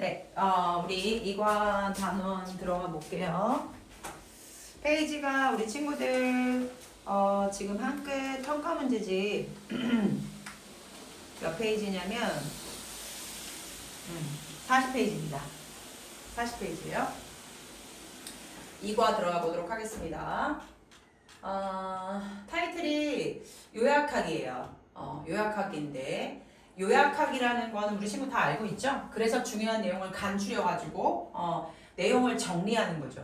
네, 우리 이관 단원 들어가 볼게요. 페이지가 우리 친구들 지금 한끗 평가 문제집 몇 페이지냐면 40페이지입니다. 40페이지예요. 이과 들어가 보도록 하겠습니다. 타이틀이 요약하기예요. 요약하기인데 요약하기라는 거는 우리 친구 다 알고 있죠? 그래서 중요한 내용을 간추려가지고 내용을 정리하는 거죠.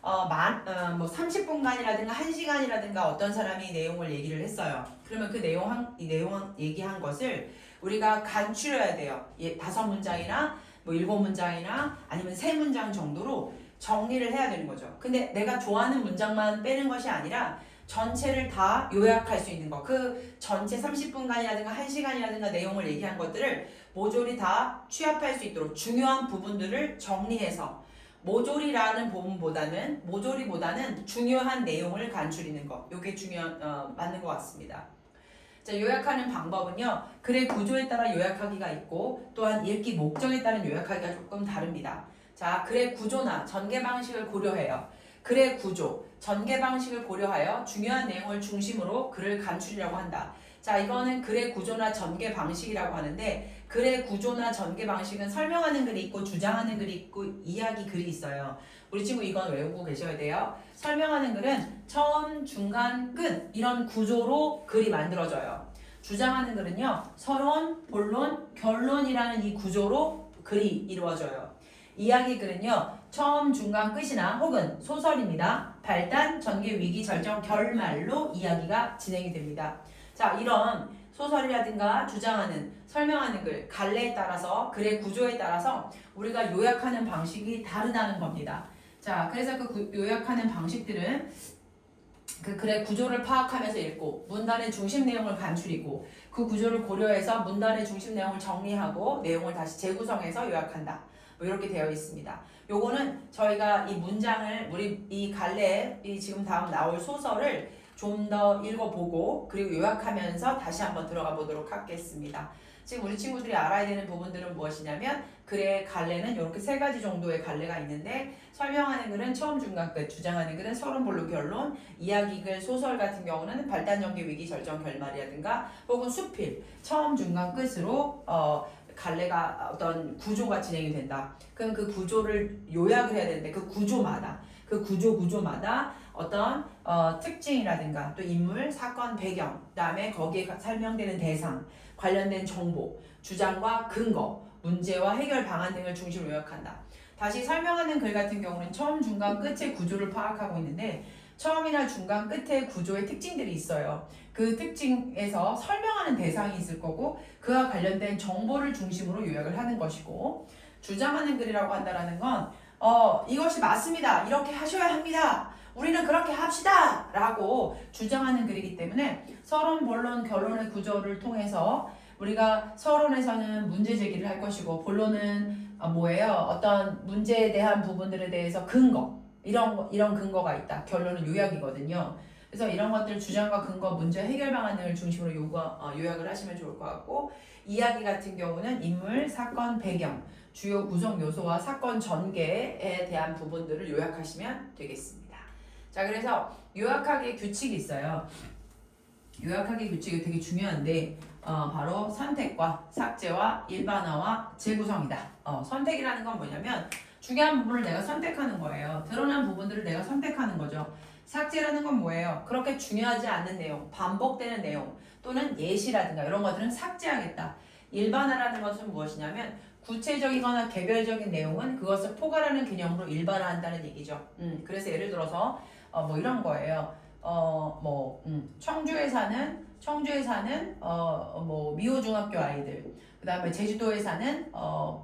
뭐 30분간이라든가 1시간이라든가 어떤 사람이 내용을 얘기를 했어요. 그러면 그 내용 얘기한 것을 우리가 간추려야 돼요. 5문장이나 뭐 7문장이나 아니면 3문장 정도로 정리를 해야 되는 거죠. 근데 내가 좋아하는 문장만 빼는 것이 아니라 전체를 다 요약할 수 있는 거. 그 전체 30분간이라든가 1시간이라든가 내용을 얘기한 것들을 모조리 다 취합할 수 있도록 중요한 부분들을 정리해서 모조리라는 모조리보다는 중요한 내용을 간추리는 거. 이게 맞는 것 같습니다. 자, 요약하는 방법은요. 글의 구조에 따라 요약하기가 있고 또한 읽기 목적에 따른 요약하기가 조금 다릅니다. 자, 글의 구조나 전개 방식을 고려해요. 글의 구조, 전개 방식을 고려하여 중요한 내용을 중심으로 글을 간추리려고 한다. 자, 이거는 글의 구조나 전개 방식이라고 하는데 글의 구조나 전개 방식은 설명하는 글이 있고 주장하는 글이 있고 이야기 글이 있어요. 우리 친구 이건 외우고 계셔야 돼요. 설명하는 글은 처음, 중간, 끝 이런 구조로 글이 만들어져요. 주장하는 글은요. 서론, 본론, 결론이라는 이 구조로 글이 이루어져요. 이야기 글은요. 처음, 중간, 끝이나 혹은 소설입니다. 발단, 전개, 위기, 절정, 결말로 이야기가 진행이 됩니다. 자, 이런 소설이라든가 주장하는, 설명하는 글, 갈래에 따라서 글의 구조에 따라서 우리가 요약하는 방식이 다르다는 겁니다. 자, 그래서 그 요약하는 방식들은 그 글의 구조를 파악하면서 읽고 문단의 중심 내용을 간추리고 그 구조를 고려해서 문단의 중심 내용을 정리하고 내용을 다시 재구성해서 요약한다. 뭐 이렇게 되어 있습니다. 요거는 저희가 이 문장을 우리 이 갈래 이 지금 다음 나올 소설을 좀 더 읽어보고 그리고 요약하면서 다시 한번 들어가 보도록 하겠습니다. 지금 우리 친구들이 알아야 되는 부분들은 무엇이냐면 글의 갈래는 이렇게 3가지 정도의 갈래가 있는데 설명하는 글은 처음, 중간, 끝, 주장하는 글은 서론, 본론, 결론, 이야기글, 소설 같은 경우는 발단, 전개, 위기, 절정, 결말이라든가 혹은 수필, 처음, 중간, 끝으로 갈래가 어떤 구조가 진행이 된다. 그럼 그 구조를 요약을 해야 되는데 그 구조마다 어떤 특징이라든가 또 인물, 사건, 배경, 그다음에 거기에 설명되는 대상, 관련된 정보, 주장과 근거, 문제와 해결 방안 등을 중심으로 요약한다. 다시 설명하는 글 같은 경우는 처음, 중간, 끝의 구조를 파악하고 있는데 처음이나 중간, 끝의 구조의 특징들이 있어요. 그 특징에서 설명하는 대상이 있을 거고 그와 관련된 정보를 중심으로 요약을 하는 것이고 주장하는 글이라고 한다는 건 이것이 맞습니다. 이렇게 하셔야 합니다. 우리는 그렇게 합시다. 라고 주장하는 글이기 때문에 서론, 본론, 결론의 구조를 통해서 우리가 서론에서는 문제 제기를 할 것이고 본론은 뭐예요? 어떤 문제에 대한 부분들에 대해서 근거 이런 근거가 있다. 결론은 요약이거든요. 그래서 이런 것들 주장과 근거, 문제 해결 방안 등을 중심으로 요약을 하시면 좋을 것 같고 이야기 같은 경우는 인물, 사건, 배경, 주요 구성 요소와 사건 전개에 대한 부분들을 요약하시면 되겠습니다. 자, 그래서 요약하기의 규칙이 있어요. 요약하기 규칙이 되게 중요한데 바로 선택과 삭제와 일반화와 재구성이다. 선택이라는 건 뭐냐면 중요한 부분을 내가 선택하는 거예요. 드러난 부분들을 내가 선택하는 거죠. 삭제라는 건 뭐예요? 그렇게 중요하지 않는 내용, 반복되는 내용 또는 예시라든가 이런 것들은 삭제하겠다. 일반화라는 것은 무엇이냐면 구체적이거나 개별적인 내용은 그것을 포괄하는 개념으로 일반화한다는 얘기죠. 그래서 예를 들어서 뭐 이런 거예요. 청주에 사는 뭐 미호중학교 아이들, 그다음에 제주도에 사는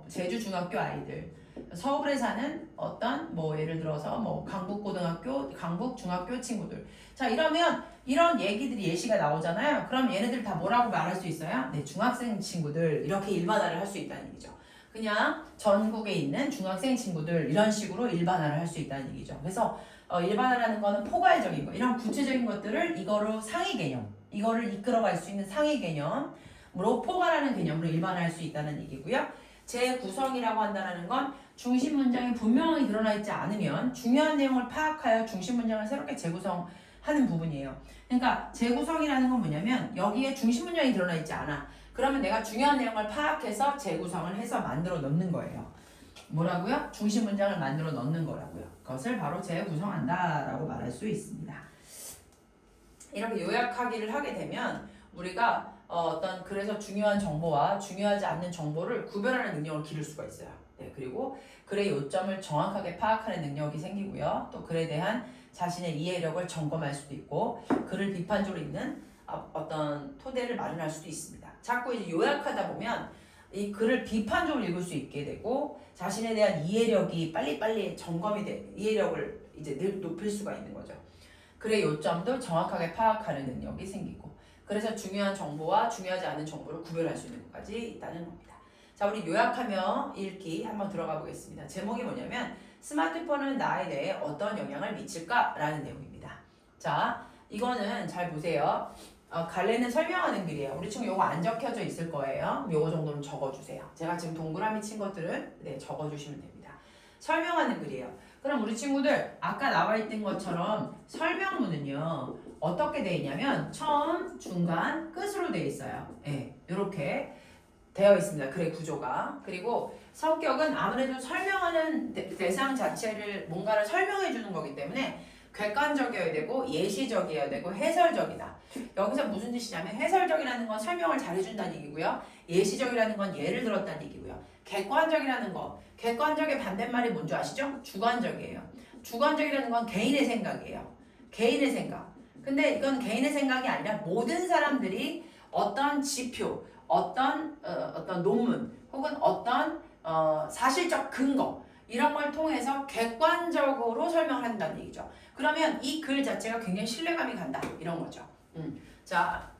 제주 중학교 아이들, 서울에 사는 어떤 뭐 예를 들어서 뭐 강북고등학교, 강북중학교 친구들. 자, 이러면 이런 얘기들이 예시가 나오잖아요. 그럼 얘네들 다 뭐라고 말할 수 있어요? 네, 중학생 친구들 이렇게 일반화를 할 수 있다는 얘기죠. 그냥 전국에 있는 중학생 친구들 이런 식으로 일반화를 할 수 있다는 얘기죠. 그래서 일반화라는 거는 포괄적인 거, 이런 구체적인 것들을 이거로 상위 개념, 이거를 이끌어갈 수 있는 상위 개념으로 포괄하는 개념으로 일반화할 수 있다는 얘기고요. 재구성이라고 한다는 건 중심 문장이 분명하게 드러나 있지 않으면 중요한 내용을 파악하여 중심 문장을 새롭게 재구성하는 부분이에요. 그러니까 재구성이라는 건 뭐냐면 여기에 중심 문장이 드러나 있지 않아. 그러면 내가 중요한 내용을 파악해서 재구성을 해서 만들어 넣는 거예요. 뭐라고요? 중심 문장을 만들어 넣는 거라고요. 그것을 바로 재구성한다라고 말할 수 있습니다. 이렇게 요약하기를 하게 되면 우리가 그래서 중요한 정보와 중요하지 않는 정보를 구별하는 능력을 기를 수가 있어요. 네, 그리고 글의 요점을 정확하게 파악하는 능력이 생기고요. 또 글에 대한 자신의 이해력을 점검할 수도 있고 글을 비판적으로 읽는 어떤 토대를 마련할 수도 있습니다. 자꾸 이제 요약하다 보면 이 글을 비판적으로 읽을 수 있게 되고 자신에 대한 이해력이 빨리빨리 점검이 이해력을 이제 늘 높일 수가 있는 거죠. 글의 요점도 정확하게 파악하는 능력이 생기고 그래서 중요한 정보와 중요하지 않은 정보를 구별할 수 있는 것까지 있다는 겁니다. 자, 우리 요약하며 읽기 한번 들어가 보겠습니다. 제목이 뭐냐면 스마트폰은 나에 대해 어떤 영향을 미칠까라는 내용입니다. 자, 이거는 잘 보세요. 갈래는 설명하는 글이에요. 우리 친구 요거 안 적혀져 있을 거예요. 요거 정도는 적어주세요. 제가 지금 동그라미 친 것들은 네, 적어주시면 됩니다. 설명하는 글이에요. 그럼 우리 친구들 아까 나와 있던 것처럼 설명문은요 어떻게 돼 있냐면 처음, 중간, 끝으로 돼 있어요. 네, 이렇게 되어 있습니다. 글의 구조가. 그리고 성격은 아무래도 설명하는 대상 자체를 뭔가를 설명해 주는 거기 때문에 객관적이어야 되고 예시적이어야 되고 해설적이다. 여기서 무슨 뜻이냐면 해설적이라는 건 설명을 잘해준다는 얘기고요. 예시적이라는 건 예를 들었다는 얘기고요. 객관적이라는 거, 객관적의 반대말이 뭔지 아시죠? 주관적이에요. 주관적이라는 건 개인의 생각이에요. 개인의 생각. 근데 이건 개인의 생각이 아니라 모든 사람들이 어떤 지표, 어떤 논문 혹은 어떤 사실적 근거 이런 걸 통해서 객관적으로 설명한다는 얘기죠. 그러면 이 글 자체가 굉장히 신뢰감이 간다 이런 거죠. 자,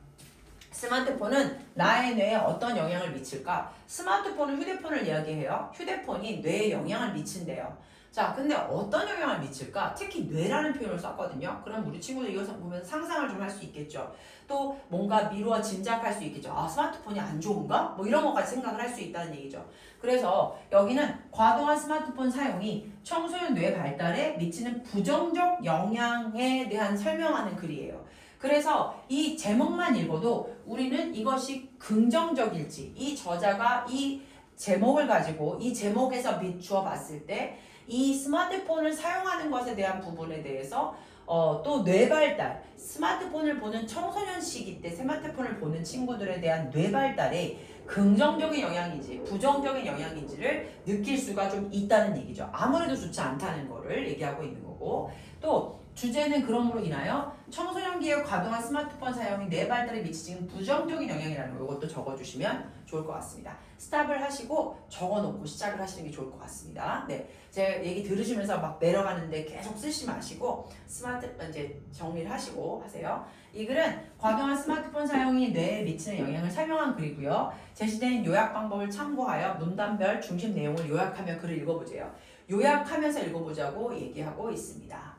스마트폰은 나의 뇌에 어떤 영향을 미칠까? 스마트폰은 휴대폰을 이야기해요. 휴대폰이 뇌에 영향을 미친대요. 자, 근데 어떤 영향을 미칠까? 특히 뇌라는 표현을 썼거든요. 그럼 우리 친구들 이것을 보면서 상상을 좀 할 수 있겠죠. 또 뭔가 미루어 짐작할 수 있겠죠. 아, 스마트폰이 안 좋은가? 뭐 이런 것까지 생각을 할 수 있다는 얘기죠. 그래서 여기는 과도한 스마트폰 사용이 청소년 뇌 발달에 미치는 부정적 영향에 대한 설명하는 글이에요. 그래서 이 제목만 읽어도 우리는 이것이 긍정적일지 이 저자가 이 제목을 가지고 이 제목에서 비추어 봤을 때 이 스마트폰을 사용하는 것에 대한 부분에 대해서 또 뇌발달, 스마트폰을 보는 청소년 시기 때 스마트폰을 보는 친구들에 대한 뇌발달에 긍정적인 영향인지 부정적인 영향인지를 느낄 수가 좀 있다는 얘기죠. 아무래도 좋지 않다는 거를 얘기하고 있는 거고 또 주제는 그럼으로 인하여 청소년기의 과도한 스마트폰 사용이 뇌 발달에 미치는 부정적인 영향이라는 거 이것도 적어주시면 좋을 것 같습니다. 스탑을 하시고 적어놓고 시작을 하시는 게 좋을 것 같습니다. 네, 제 얘기 들으시면서 막 내려가는데 계속 쓰지 마시고 이제 정리를 하시고 하세요. 이 글은 과도한 스마트폰 사용이 뇌에 미치는 영향을 설명한 글이고요. 제시된 요약 방법을 참고하여 문단별 중심 내용을 요약하며 글을 읽어보세요. 요약하면서 읽어보자고 얘기하고 있습니다.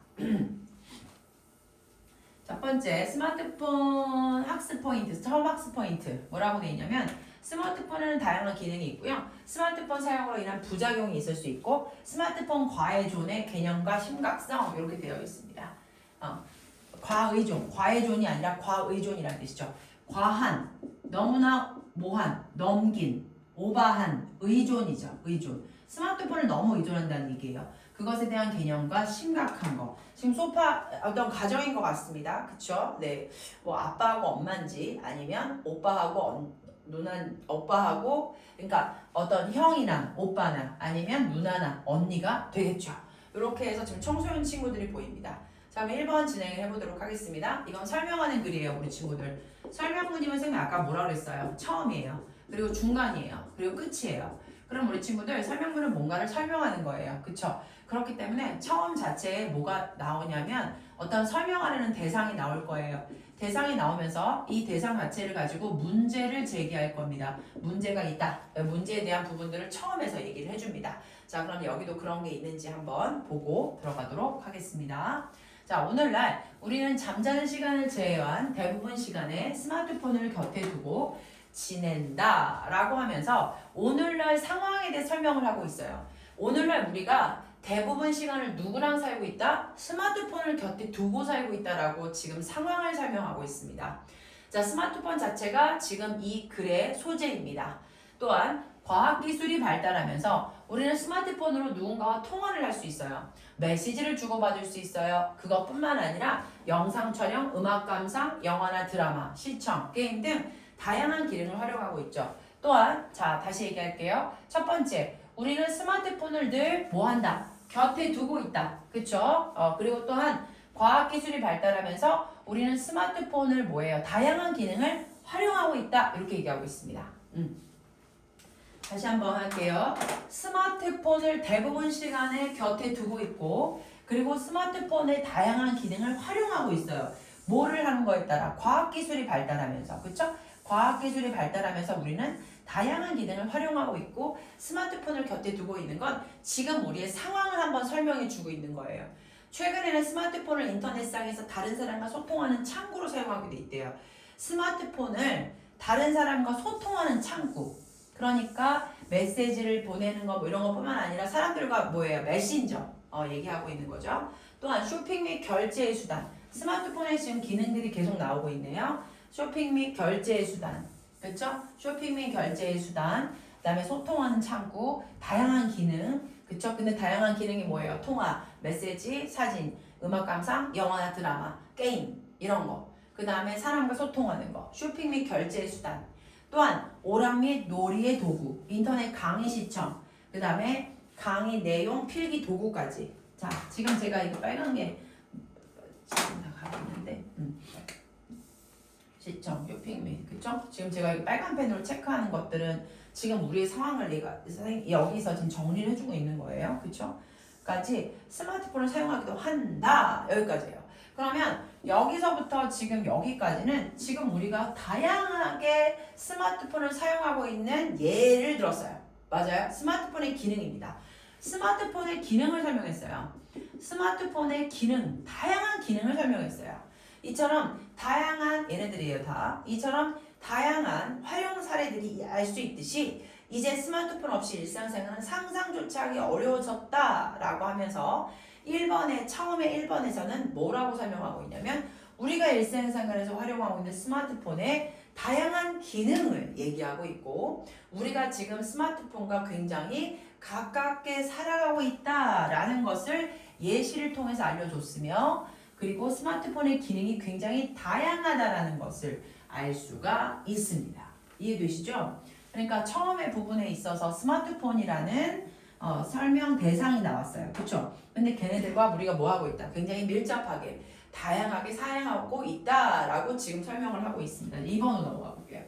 첫 번째 스마트폰 학습 포인트, 처음 학습 포인트 뭐라고 되어 있냐면 스마트폰에는 다양한 기능이 있고요. 스마트폰 사용으로 인한 부작용이 있을 수 있고 스마트폰 과의존의 개념과 심각성 이렇게 되어 있습니다. 과의존, 과의존이 아니라 과의존이라는 뜻이죠. 과한, 너무나 모한, 넘긴, 오바한, 의존이죠. 의존. 스마트폰을 너무 의존한다는 얘기예요. 그것에 대한 개념과 심각한 거. 지금 소파 어떤 가정인 것 같습니다. 그쵸? 네. 뭐 아빠하고 엄마인지 아니면 오빠하고 그러니까 어떤 형이나 오빠나 아니면 누나나 언니가 되겠죠. 이렇게 해서 지금 청소년 친구들이 보입니다. 자, 그럼 1번 진행을 해보도록 하겠습니다. 이건 설명하는 글이에요, 우리 친구들. 설명문이면 선생님 아까 뭐라 그랬어요? 처음이에요. 그리고 중간이에요. 그리고 끝이에요. 그럼 우리 친구들 설명문은 뭔가를 설명하는 거예요. 그쵸? 그렇기 때문에 처음 자체에 뭐가 나오냐면 어떤 설명하려는 대상이 나올 거예요. 대상이 나오면서 이 대상 자체를 가지고 문제를 제기할 겁니다. 문제가 있다. 문제에 대한 부분들을 처음에서 얘기를 해줍니다. 자, 그럼 여기도 그런 게 있는지 한번 보고 들어가도록 하겠습니다. 자, 오늘날 우리는 잠자는 시간을 제외한 대부분 시간에 스마트폰을 곁에 두고 지낸다 라고 하면서 오늘날 상황에 대해 설명을 하고 있어요. 오늘날 우리가 대부분 시간을 누구랑 살고 있다? 스마트폰을 곁에 두고 살고 있다라고 지금 상황을 설명하고 있습니다. 자, 스마트폰 자체가 지금 이 글의 소재입니다. 또한 과학기술이 발달하면서 우리는 스마트폰으로 누군가와 통화를 할 수 있어요. 메시지를 주고받을 수 있어요. 그것뿐만 아니라 영상 촬영, 음악 감상, 영화나 드라마, 시청, 게임 등 다양한 기능을 활용하고 있죠. 또한 자, 다시 얘기할게요. 첫 번째, 우리는 스마트폰을 늘 뭐 한다? 곁에 두고 있다. 그쵸? 그리고 또한 과학기술이 발달하면서 우리는 스마트폰을 뭐예요? 다양한 기능을 활용하고 있다. 이렇게 얘기하고 있습니다. 다시 한번 할게요. 스마트폰을 대부분 시간에 곁에 두고 있고 그리고 스마트폰의 다양한 기능을 활용하고 있어요. 뭐를 하는 거에 따라 과학기술이 발달하면서 그쵸? 과학기술이 발달하면서 우리는 다양한 기능을 활용하고 있고 스마트폰을 곁에 두고 있는 건 지금 우리의 상황을 한번 설명해 주고 있는 거예요. 최근에는 스마트폰을 인터넷상에서 다른 사람과 소통하는 창구로 사용하게 돼 있대요. 스마트폰을 다른 사람과 소통하는 창구. 그러니까 메시지를 보내는 거 뭐 이런 것뿐만 아니라 사람들과 뭐예요? 메신저 얘기하고 있는 거죠. 또한 쇼핑 및 결제의 수단. 스마트폰에 지금 기능들이 계속 나오고 있네요. 쇼핑 및 결제의 수단. 그렇죠? 쇼핑 및 결제의 수단. 그다음에 소통하는 창구, 다양한 기능. 그렇죠? 근데 다양한 기능이 뭐예요? 통화, 메시지, 사진, 음악 감상, 영화나 드라마, 게임 이런 거. 그다음에 사람과 소통하는 거. 쇼핑 및 결제의 수단. 또한 오락 및 놀이의 도구, 인터넷 강의 시청, 그 다음에 강의 내용 필기 도구까지. 자, 지금 제가 이거 빨간 게 지금 다 가고 있는데 시청, 쇼핑 및 그쵸? 지금 제가 이 빨간 펜으로 체크하는 것들은 지금 우리의 상황을 내가 여기서 지금 정리를 해주고 있는 거예요. 그쵸? 까지 스마트폰을 사용하기도 한다. 여기까지예요. 그러면 여기서부터 지금 여기까지는 지금 우리가 다양하게 스마트폰을 사용하고 있는 예를 들었어요. 맞아요? 스마트폰의 기능입니다. 스마트폰의 기능을 설명했어요. 스마트폰의 기능, 다양한 기능을 설명했어요. 이처럼 다양한 얘네들이에요 다. 이처럼 다양한 활용 사례들이 알 수 있듯이 이제 스마트폰 없이 일상생활은 상상조차 하기 어려워졌다라고 하면서 1번에 처음에 1번에서는 뭐라고 설명하고 있냐면 우리가 일상생활에서 활용하고 있는 스마트폰의 다양한 기능을 얘기하고 있고 우리가 지금 스마트폰과 굉장히 가깝게 살아가고 있다라는 것을 예시를 통해서 알려줬으며 그리고 스마트폰의 기능이 굉장히 다양하다라는 것을 알 수가 있습니다. 이해되시죠? 그러니까 처음에 부분에 있어서 스마트폰이라는 설명 대상이 나왔어요. 그렇죠? 근데 걔네들과 우리가 뭐 하고 있다? 굉장히 밀접하게 다양하게 사용하고 있다라고 지금 설명을 하고 있습니다. 2번으로 넘어가 볼게요.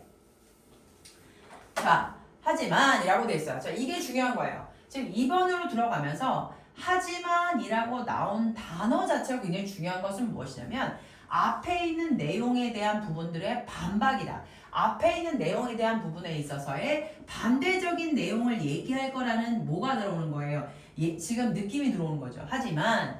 자, 하지만이라고 돼 있어요. 자, 이게 중요한 거예요. 지금 2번으로 들어가면서 하지만이라고 나온 단어 자체가 굉장히 중요한 것은 무엇이냐면 앞에 있는 내용에 대한 부분들의 반박이다. 앞에 있는 내용에 대한 부분에 있어서의 반대적인 내용을 얘기할 거라는 뭐가 들어오는 거예요. 지금 느낌이 들어오는 거죠. 하지만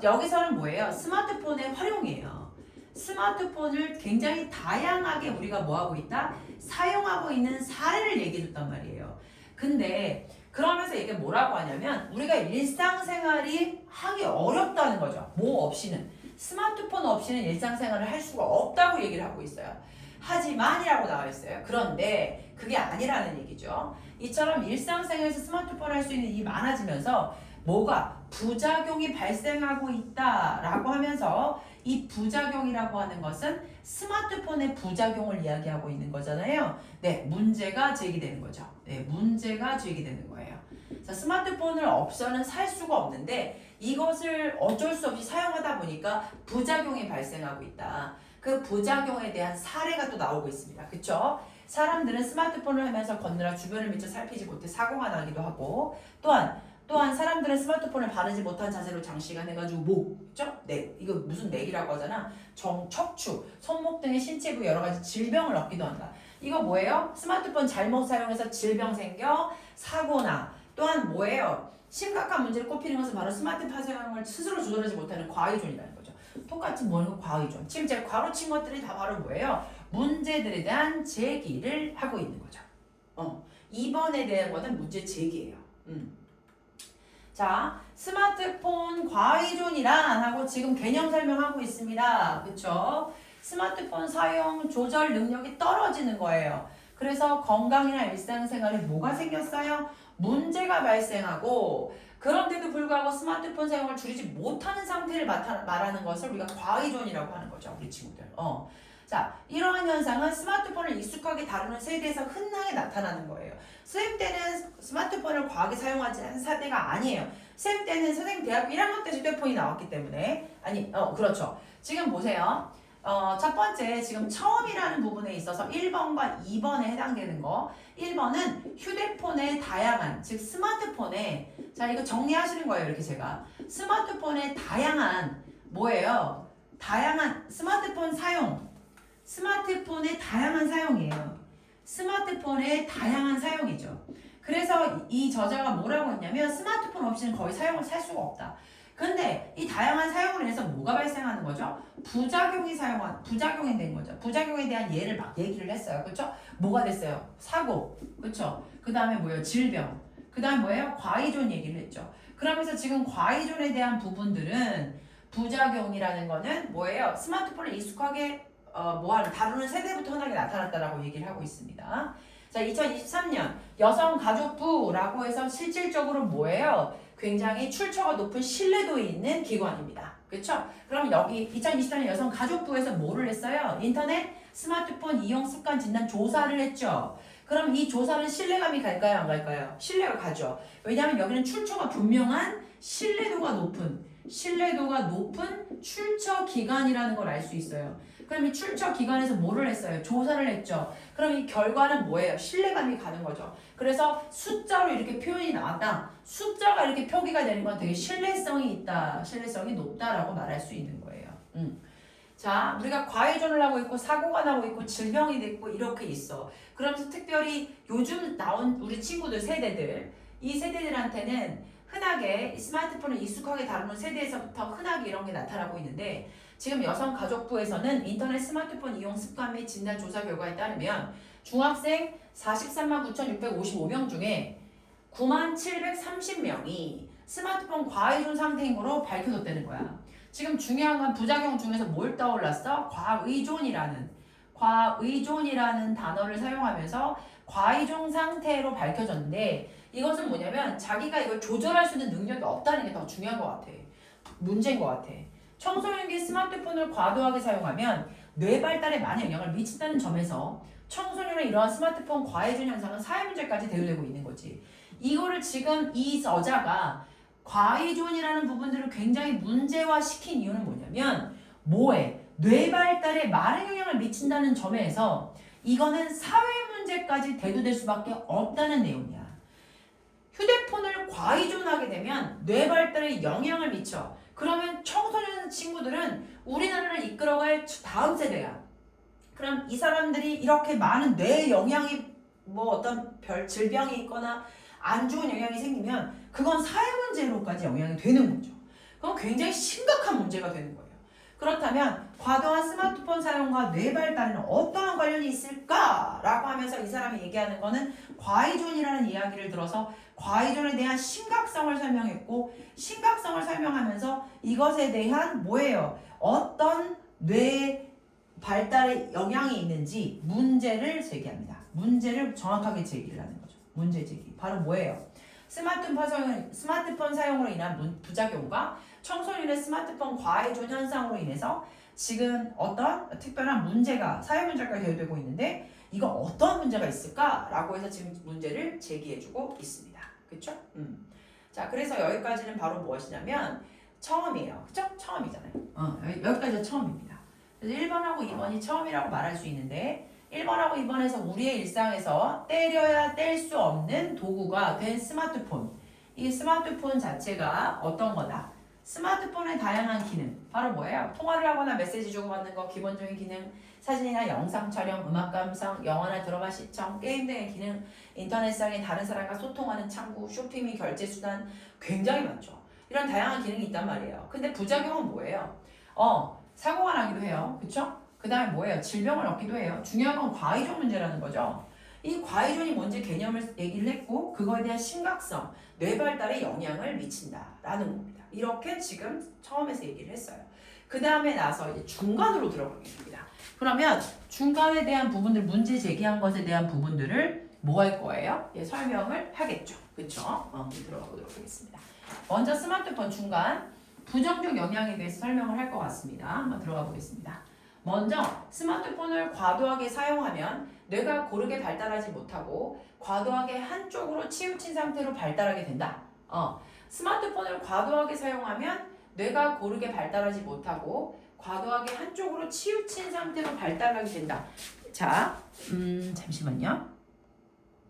여기서는 뭐예요? 스마트폰의 활용이에요. 스마트폰을 굉장히 다양하게 우리가 뭐하고 있다? 사용하고 있는 사례를 얘기해 줬단 말이에요. 근데 그러면서 이게 뭐라고 하냐면 우리가 일상생활이 하기 어렵다는 거죠. 뭐 없이는. 스마트폰 없이는 일상생활을 할 수가 없다고 얘기를 하고 있어요. 하지만이라고 나와 있어요. 그런데 그게 아니라는 얘기죠. 이처럼 일상생활에서 스마트폰 할 수 있는 일이 많아지면서 뭐가 부작용이 발생하고 있다라고 하면서 이 부작용이라고 하는 것은 스마트폰의 부작용을 이야기하고 있는 거잖아요. 네, 문제가 제기되는 거죠. 네, 문제가 제기되는 거예요. 자, 스마트폰을 없이는 살 수가 없는데 이것을 어쩔 수 없이 사용하다 보니까 부작용이 발생하고 있다. 그 부작용에 대한 사례가 또 나오고 있습니다. 그쵸? 사람들은 스마트폰을 하면서 걷느라 주변을 미처 살피지 못해 사고가 나기도 하고 또한 사람들은 스마트폰을 바르지 못한 자세로 장시간 해가지고 그죠? 이거 무슨 맥이라고 하잖아. 척추, 손목 등의 신체 부 여러 가지 질병을 얻기도 한다. 이거 뭐예요? 스마트폰 잘못 사용해서 질병 생겨 사고나 또한 뭐예요? 심각한 문제를 꼽히는 것은 바로 스마트폰 사용을 스스로 조절하지 못하는 과의존이라는 거죠. 똑같이 뭐는 과의존. 지금 제가 과로 친 것들이 다 바로 뭐예요? 문제들에 대한 제기를 하고 있는 거죠. 2번에 대한 거는 문제 제기예요. 자, 스마트폰 과의존이란 하고 지금 개념 설명하고 있습니다. 그쵸? 스마트폰 사용 조절 능력이 떨어지는 거예요. 그래서 건강이나 일상생활에 뭐가 생겼어요? 문제가 발생하고 그런데도 불구하고 스마트폰 사용을 줄이지 못하는 상태를 말하는 것을 우리가 과의존이라고 하는 거죠. 우리 친구들. 자, 이러한 현상은 스마트폰을 익숙하게 다루는 세대에서 흔하게 나타나는 거예요. 쌤 때는 스마트폰을 과하게 사용하지 않은 세대가 아니에요. 쌤 때는 선생님 대학교 1학년 때 휴대폰이 나왔기 때문에 그렇죠. 지금 보세요. 첫 번째 지금 처음이라는 부분에 있어서 1번과 2번에 해당되는 거 1번은 휴대폰의 다양한 즉 스마트폰에 자 이거 정리하시는 거예요. 이렇게 제가 스마트폰의 다양한 뭐예요? 다양한 스마트폰 사용 스마트폰의 다양한 사용이에요. 스마트폰의 다양한 사용이죠. 그래서 이 저자가 뭐라고 했냐면 스마트폰 없이는 거의 사용을 살 수가 없다. 근데 이 다양한 사용으로 인해서 뭐가 발생하는 거죠? 부작용이 된 거죠. 부작용에 대한 예를 막 얘기를 했어요. 그렇죠? 뭐가 됐어요? 사고. 그렇죠? 그다음에 뭐예요? 질병. 그다음에 뭐예요? 과의존 얘기를 했죠. 그러면서 지금 과의존에 대한 부분들은 부작용이라는 거는 뭐예요? 스마트폰을 익숙하게 다루는 세대부터 흔하게 나타났다라고 얘기를 하고 있습니다. 자, 2023년 여성가족부라고 해서 실질적으로 뭐예요? 굉장히 출처가 높은 신뢰도 있는 기관입니다. 그렇죠? 그럼 여기 2023년 여성가족부에서 뭐를 했어요? 인터넷 스마트폰 이용 습관 진단 조사를 했죠. 그럼 이 조사는 신뢰감이 갈까요? 안 갈까요? 신뢰가 가죠. 왜냐하면 여기는 출처가 분명한 신뢰도가 높은 출처 기관이라는 걸 알 수 있어요. 그럼 이 출처 기관에서 뭐를 했어요? 조사를 했죠. 그럼 이 결과는 뭐예요? 신뢰감이 가는 거죠. 그래서 숫자로 이렇게 표현이 나왔다. 숫자가 이렇게 표기가 되는 건 되게 신뢰성이 있다. 신뢰성이 높다라고 말할 수 있는 거예요. 자, 우리가 과의존을 하고 있고 사고가 나고 있고 질병이 됐고 이렇게 있어. 그러면서 특별히 요즘 나온 우리 친구들 세대들 이 세대들한테는 흔하게 스마트폰을 익숙하게 다루는 세대에서부터 흔하게 이런 게 나타나고 있는데 지금 여성가족부에서는 인터넷 스마트폰 이용 습관 및 진단 조사 결과에 따르면 중학생 43만 9,655명 중에 9만 730명이 스마트폰 과의존 상태인 거로 밝혀졌다는 거야. 지금 중요한 건 부작용 중에서 뭘 떠올랐어? 과의존이라는 단어를 사용하면서 과의존 상태로 밝혀졌는데 이것은 뭐냐면 자기가 이걸 조절할 수 있는 능력이 없다는 게 더 중요한 것 같아. 문제인 것 같아. 청소년기 스마트폰을 과도하게 사용하면 뇌 발달에 많은 영향을 미친다는 점에서 청소년의 이러한 스마트폰 과의존 현상은 사회 문제까지 대두되고 있는 거지. 이거를 지금 이 저자가 과의존이라는 부분들을 굉장히 문제화시킨 이유는 뭐냐면 뇌 발달에 많은 영향을 미친다는 점에서 이거는 사회 문제까지 대두될 수밖에 없다는 내용이야. 휴대폰을 과의존하게 되면 뇌 발달에 영향을 미쳐. 그러면 청소년 친구들은 우리나라를 이끌어갈 다음 세대야. 그럼 이 사람들이 이렇게 많은 뇌 영향이 어떤 별 질병이 있거나 안 좋은 영향이 생기면 그건 사회 문제로까지 영향이 되는 거죠. 그건 굉장히 심각한 문제가 되는 거예요. 그렇다면 과도한 스마트폰 사용과 뇌 발달에는 어떠한 관련이 있을까라고 하면서 이 사람이 얘기하는 거는 과의존이라는 이야기를 들어서 과의존에 대한 심각성을 설명했고 심각성을 설명하면서 이것에 대한 어떤 뇌 발달에 영향이 있는지 문제를 제기합니다. 문제를 정확하게 제기를 하는 거죠. 문제 제기. 바로 스마트폰 사용으로 인한 부작용과 청소년의 스마트폰 과의존 현상으로 인해서 지금 어떤 특별한 문제가 사회 문제가 대두되고 있는데 이거 어떤 문제가 있을까라고 해서 지금 문제를 제기해주고 있습니다. 그렇죠? 자, 그래서 여기까지는 바로 무엇이냐면 처음이에요. 그렇죠? 처음이잖아요. 여기까지가 처음입니다. 그래서 1번하고 2번이 처음이라고 말할 수 있는데 1번하고 2번에서 우리의 일상에서 때려야 뗄 수 없는 도구가 된 스마트폰. 이 스마트폰 자체가 어떤 거다? 스마트폰의 다양한 기능. 바로 통화를 하거나 메시지 주고받는 거, 기본적인 기능, 사진이나 영상 촬영, 음악 감상, 영화나 드라마 시청, 게임 등의 기능, 인터넷상에 다른 사람과 소통하는 창구, 쇼핑 및 결제 수단 굉장히 많죠. 이런 다양한 기능이 있단 말이에요. 근데 부작용은 뭐예요? 사고가 나기도 해요. 그쵸? 그 다음에 뭐예요? 질병을 얻기도 해요. 중요한 건 과의존 문제라는 거죠. 이 과의존이 뭔지 개념을 얘기를 했고 그거에 대한 심각성, 뇌 발달에 영향을 미친다라는 겁니다. 이렇게 지금 처음에서 얘기를 했어요. 그 다음에 나서 이제 중간으로 들어가겠습니다. 그러면 중간에 대한 부분들, 문제 제기한 것에 대한 부분들을 뭐 할 거예요? 예, 설명을 하겠죠. 그쵸? 들어가 보도록 하겠습니다. 먼저 스마트폰 중간 부정적 영향에 대해서 설명을 할 것 같습니다. 한번 들어가 보겠습니다. 먼저 스마트폰을 과도하게 사용하면 뇌가 고르게 발달하지 못하고 과도하게 한쪽으로 치우친 상태로 발달하게 된다. 스마트폰을 과도하게 사용하면 뇌가 고르게 발달하지 못하고 과도하게 한쪽으로 치우친 상태로 발달하게 된다. 자, 잠시만요.